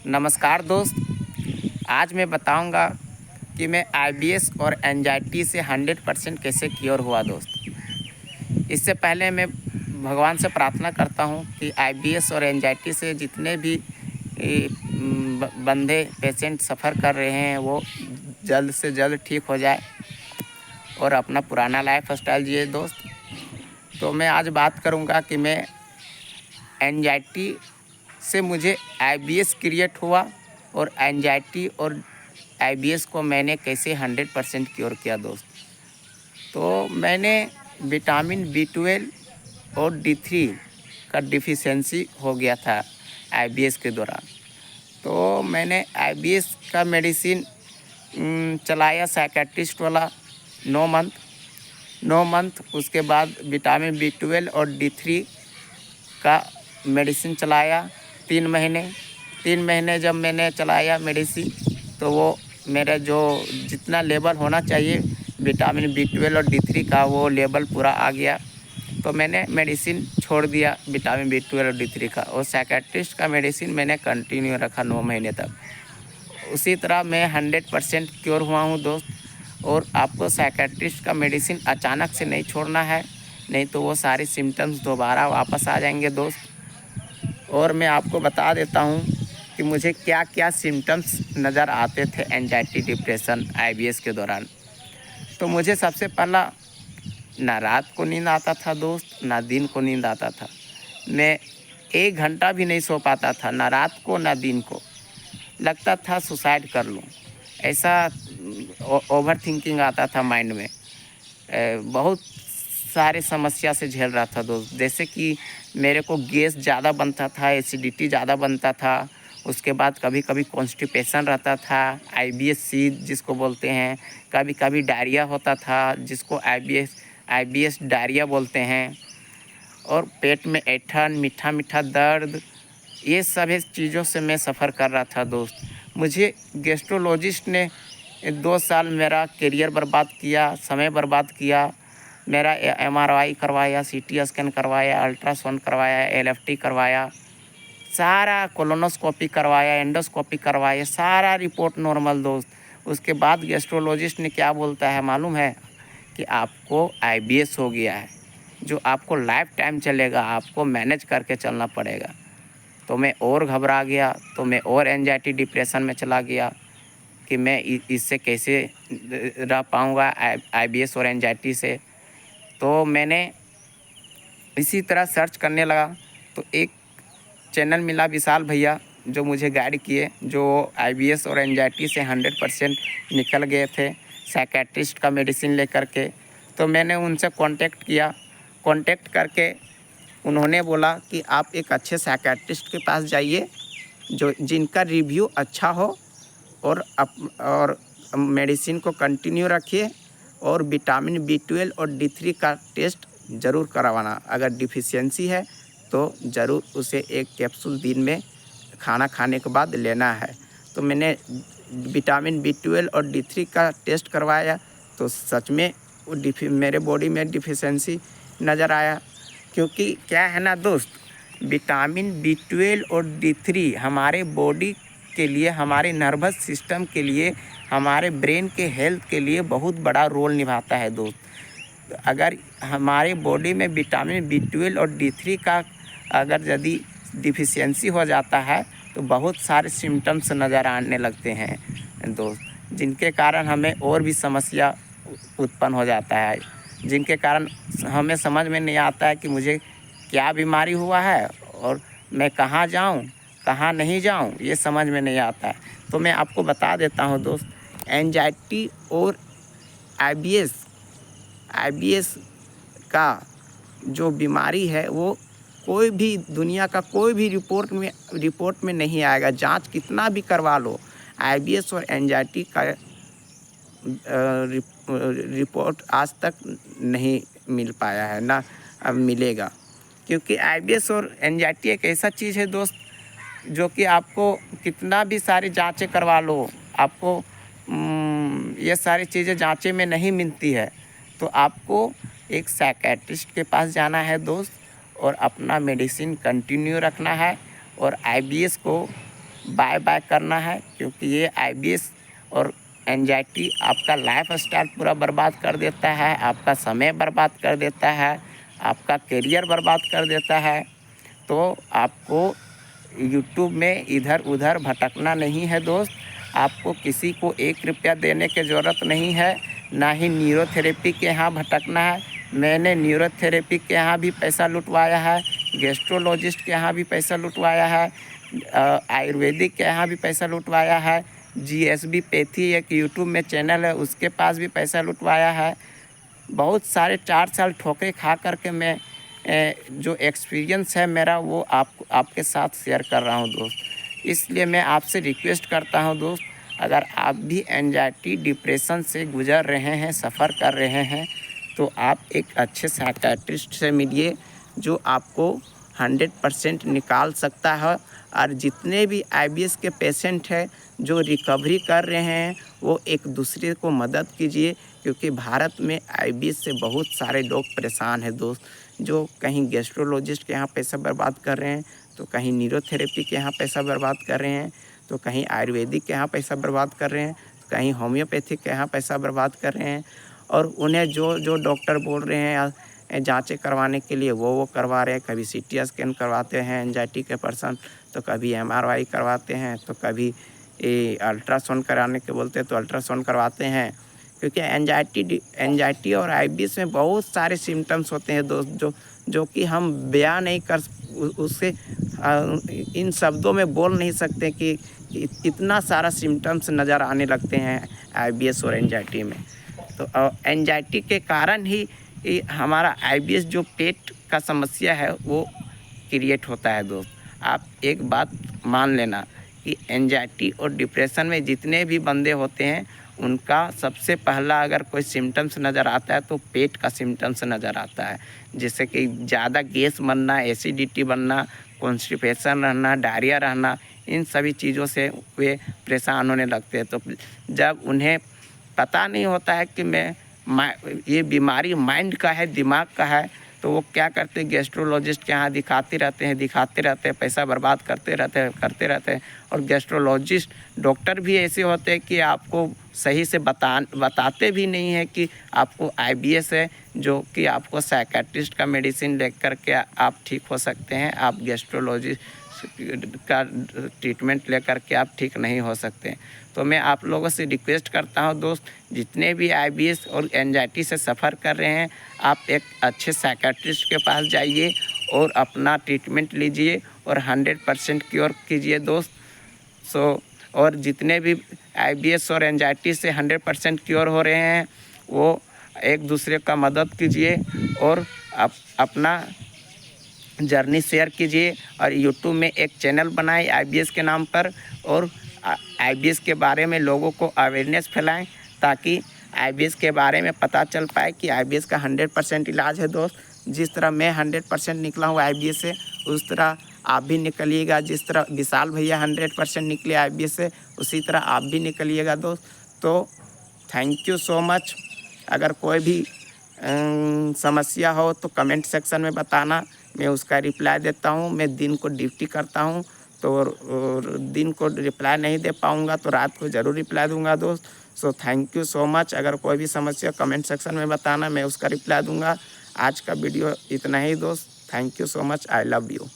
नमस्कार दोस्त। आज मैं बताऊंगा कि मैं आईबीएस और एंजाइटी से 100% कैसे क्योर हुआ दोस्त। इससे पहले मैं भगवान से प्रार्थना करता हूं कि आईबीएस और एंजाइटी से जितने भी बंदे पेशेंट सफ़र कर रहे हैं वो जल्द से जल्द ठीक हो जाए और अपना पुराना लाइफ स्टाइल जिए दोस्त। तो मैं आज बात करूंगा कि मैं एंजाइटी से मुझे आईबीएस क्रिएट हुआ और एंजाइटी और आईबीएस को मैंने कैसे 100% क्योर किया दोस्त। तो मैंने विटामिन B12 और D3 का डिफिशियंसी हो गया था आईबीएस के दौरान। तो मैंने आईबीएस का मेडिसिन चलाया साइकेट्रिस्ट वाला 9 मंथ। उसके बाद विटामिन B12 और D3 का मेडिसिन चलाया 3 महीने जब मैंने चलाया मेडिसिन तो वो मेरा जो जितना लेवल होना चाहिए विटामिन B12 और D3 का वो लेवल पूरा आ गया। तो मैंने मेडिसिन छोड़ दिया विटामिन B12 और D3 का, और साइकेट्रिस्ट का मेडिसिन मैंने कंटिन्यू रखा 9 महीने तक। उसी तरह मैं 100% क्योर हुआ हूँ दोस्त। और आपको साइकेट्रिस्ट का मेडिसिन अचानक से नहीं छोड़ना है, नहीं तो वो सारे सिम्टम्स दोबारा वापस आ जाएंगे दोस्त। और मैं आपको बता देता हूँ कि मुझे क्या क्या सिम्टम्स नज़र आते थे एंजाइटी डिप्रेशन आईबीएस के दौरान। तो मुझे सबसे पहला ना रात को नींद आता था दोस्त, ना दिन को नींद आता था। मैं 1 घंटा भी नहीं सो पाता था, ना रात को ना दिन को। लगता था सुसाइड कर लूँ, ऐसा ओवर थिंकिंग आता था माइंड में। बहुत सारे समस्या से झेल रहा था दोस्त। जैसे कि मेरे को गैस ज़्यादा बनता था, एसिडिटी ज़्यादा बनता था। उसके बाद कभी कभी कॉन्स्टिपेशन रहता था, आईबीएस जिसको बोलते हैं। कभी कभी डायरिया होता था, जिसको आईबीएस डायरिया बोलते हैं। और पेट में ऐंठन, मीठा मीठा दर्द, ये सभी चीज़ों से मैं सफ़र कर रहा था दोस्त। मुझे गैस्ट्रोलॉजिस्ट ने 2 साल मेरा करियर बर्बाद किया, समय बर्बाद किया। मेरा MRI करवाया, CT स्कैन करवाया, अल्ट्रासाउंड करवाया, LFT करवाया, सारा कोलोनोस्कोपी करवाया, एंडोस्कोपी करवाया, सारा रिपोर्ट नॉर्मल दोस्त। उसके बाद गैस्ट्रोलॉजिस्ट ने क्या बोलता है मालूम है? कि आपको आईबीएस हो गया है, जो आपको लाइफ टाइम चलेगा, आपको मैनेज करके चलना पड़ेगा। तो मैं और घबरा गया, तो मैं और एंजाइटी डिप्रेशन में चला गया कि मैं इससे कैसे रह पाऊँगा आईबीएस और एंजाइटी से। तो मैंने इसी तरह सर्च करने लगा, तो एक चैनल मिला विशाल भैया, जो मुझे गाइड किए, जो आईबीएस और एंजाइटी से 100% निकल गए थे साइकेट्रिस्ट का मेडिसिन लेकर के। तो मैंने उनसे कांटेक्ट करके उन्होंने बोला कि आप एक अच्छे साइकेट्रिस्ट के पास जाइए जिनका रिव्यू अच्छा हो, और मेडिसिन को कंटिन्यू रखिए, और विटामिन B12 और D3 का टेस्ट ज़रूर करवाना। अगर डिफिशियंसी है तो ज़रूर उसे एक कैप्सूल दिन में खाना खाने के बाद लेना है। तो मैंने विटामिन B12 और D3 का टेस्ट करवाया, तो सच में मेरे बॉडी में डिफिशियंसी नज़र आया। क्योंकि क्या है ना दोस्त, विटामिन B12 और D3 हमारे बॉडी के लिए, हमारे नर्वस सिस्टम के लिए, हमारे ब्रेन के हेल्थ के लिए बहुत बड़ा रोल निभाता है दोस्त। अगर हमारे बॉडी में विटामिन B12 और D3 का अगर यदि डिफिशियंसी हो जाता है तो बहुत सारे सिम्टम्स नज़र आने लगते हैं दोस्त, जिनके कारण हमें और भी समस्या उत्पन्न हो जाता है, जिनके कारण हमें समझ में नहीं आता है कि मुझे क्या बीमारी हुआ है और मैं कहाँ जाऊँ, कहाँ नहीं जाऊँ, ये समझ में नहीं आता है। तो मैं आपको बता देता हूँ दोस्त, एंजाइटी और आईबीएस का जो बीमारी है वो कोई भी दुनिया का कोई भी रिपोर्ट में नहीं आएगा। जांच कितना भी करवा लो, आईबीएस और एंजाइटी का रिपोर्ट आज तक नहीं मिल पाया है, ना अब मिलेगा। क्योंकि आईबीएस और एंजाइटी एक ऐसा चीज़ है दोस्त, जो कि आपको कितना भी सारी जांचें करवा लो, आपको ये सारी चीज़ें जांचें में नहीं मिलती है। तो आपको एक साइकेट्रिस्ट के पास जाना है दोस्त, और अपना मेडिसिन कंटिन्यू रखना है, और आईबीएस को बाय बाय करना है, क्योंकि ये IBS और एंजाइटी आपका लाइफ स्टाइल पूरा बर्बाद कर देता है, आपका समय बर्बाद कर देता है, आपका करियर बर्बाद कर देता है। तो आपको यूट्यूब में इधर उधर भटकना नहीं है दोस्त। आपको किसी को 1 रुपया देने की ज़रूरत नहीं है, ना ही न्यूरोथेरेपी के यहाँ भटकना है। मैंने न्यूरोथेरेपी के यहाँ भी पैसा लुटवाया है, गैस्ट्रोलॉजिस्ट के यहाँ भी पैसा लुटवाया है, आयुर्वेदिक के यहाँ भी पैसा लुटवाया है, GSB पैथी एक यूट्यूब में चैनल है उसके पास भी पैसा लुटवाया है। बहुत सारे 4 साल ठोके खा कर के मैं जो एक्सपीरियंस है मेरा वो आपके साथ शेयर कर रहा हूँ दोस्त। इसलिए मैं आपसे रिक्वेस्ट करता हूँ दोस्त, अगर आप भी एंजाइटी डिप्रेशन से गुज़र रहे हैं, सफ़र कर रहे हैं, तो आप एक अच्छे साइकियाट्रिस्ट से मिलिए जो आपको 100% निकाल सकता है। और जितने भी IBS के पेशेंट हैं जो रिकवरी कर रहे हैं वो एक दूसरे को मदद कीजिए, क्योंकि भारत में IBS से बहुत सारे लोग परेशान हैं दोस्त। जो कहीं गैस्ट्रोलॉजिस्ट के यहाँ पैसा बर्बाद कर रहे हैं, तो कहीं न्यूरोथेरेपी के यहाँ पैसा बर्बाद कर रहे हैं, तो कहीं आयुर्वेदिक के यहाँ पैसा बर्बाद कर रहे हैं, तो कहीं होम्योपैथिक के यहाँ पैसा बर्बाद कर रहे हैं। और उन्हें जो जो डॉक्टर बोल रहे हैं जांचें करवाने के लिए वो करवा रहे हैं। कभी CT स्कैन करवाते हैं एंजाइटी के पर्सन, तो कभी MRI करवाते हैं, तो कभी अल्ट्रासाउंड कराने के बोलते हैं तो अल्ट्रासाउंड करवाते हैं। क्योंकि एंजाइटी और IBS में बहुत सारे सिम्टम्स होते हैं दोस्त, जो कि हम बयान नहीं कर उससे इन शब्दों में बोल नहीं सकते कि इतना सारा सिम्टम्स नज़र आने लगते हैं IBS और एंजाइटी में। तो एंजाइटी के कारण ही हमारा IBS जो पेट का समस्या है वो क्रिएट होता है दोस्त। आप एक बात मान लेना कि एंजाइटी और डिप्रेशन में जितने भी बंदे होते हैं उनका सबसे पहला अगर कोई सिम्टम्स नज़र आता है तो पेट का सिम्टम्स नज़र आता है, जैसे कि ज़्यादा गैस बनना, एसिडिटी बनना, कॉन्स्टिपेशन रहना, डायरिया रहना, इन सभी चीज़ों से वे परेशान होने लगते हैं। तो जब उन्हें पता नहीं होता है कि ये बीमारी माइंड का है, दिमाग का है, तो वो क्या करते हैं, गैस्ट्रोलॉजिस्ट के यहाँ दिखाते रहते हैं, पैसा बर्बाद करते रहते हैं। और गैस्ट्रोलॉजिस्ट डॉक्टर भी ऐसे होते हैं कि आपको सही से बताते भी नहीं है कि आपको IBS है, जो कि आपको साइकियाट्रिस्ट का मेडिसिन लेकर के आप ठीक हो सकते हैं। आप गैस्ट्रोलॉजिस्ट का ट्रीटमेंट लेकर के आप ठीक नहीं हो सकते। तो मैं आप लोगों से रिक्वेस्ट करता हूं दोस्त, जितने भी IBS और एंजाइटी से सफ़र कर रहे हैं, आप एक अच्छे साइकियाट्रिस्ट के पास जाइए और अपना ट्रीटमेंट लीजिए और 100% क्योर कीजिए दोस्त। और जितने भी IBS और एंजाइटी से 100% क्योर हो रहे हैं वो एक दूसरे का मदद कीजिए और अपना जर्नी शेयर कीजिए। और यूट्यूब में एक चैनल बनाए IBS के नाम पर, और IBS के बारे में लोगों को अवेयरनेस फैलाएं, ताकि IBS के बारे में पता चल पाए कि IBS का 100% इलाज है दोस्त। जिस तरह मैं 100% निकला हूँ IBS से, उस तरह आप भी निकलिएगा। जिस तरह विशाल भैया 100% निकले IBS से, उसी तरह आप भी निकलिएगा दोस्त। तो थैंक यू सो मच। अगर कोई भी समस्या हो तो कमेंट सेक्शन में बताना, मैं उसका रिप्लाई देता हूँ। मैं दिन को ड्यूटी करता हूँ, तो दिन को रिप्लाई नहीं दे पाऊँगा तो रात को ज़रूर रिप्लाई दूँगा दोस्त। So thank you so much. अगर कोई भी समस्या कमेंट सेक्शन में बताना, मैं उसका रिप्लाई दूँगा। आज का वीडियो इतना ही दोस्त। Thank you so much. I love you.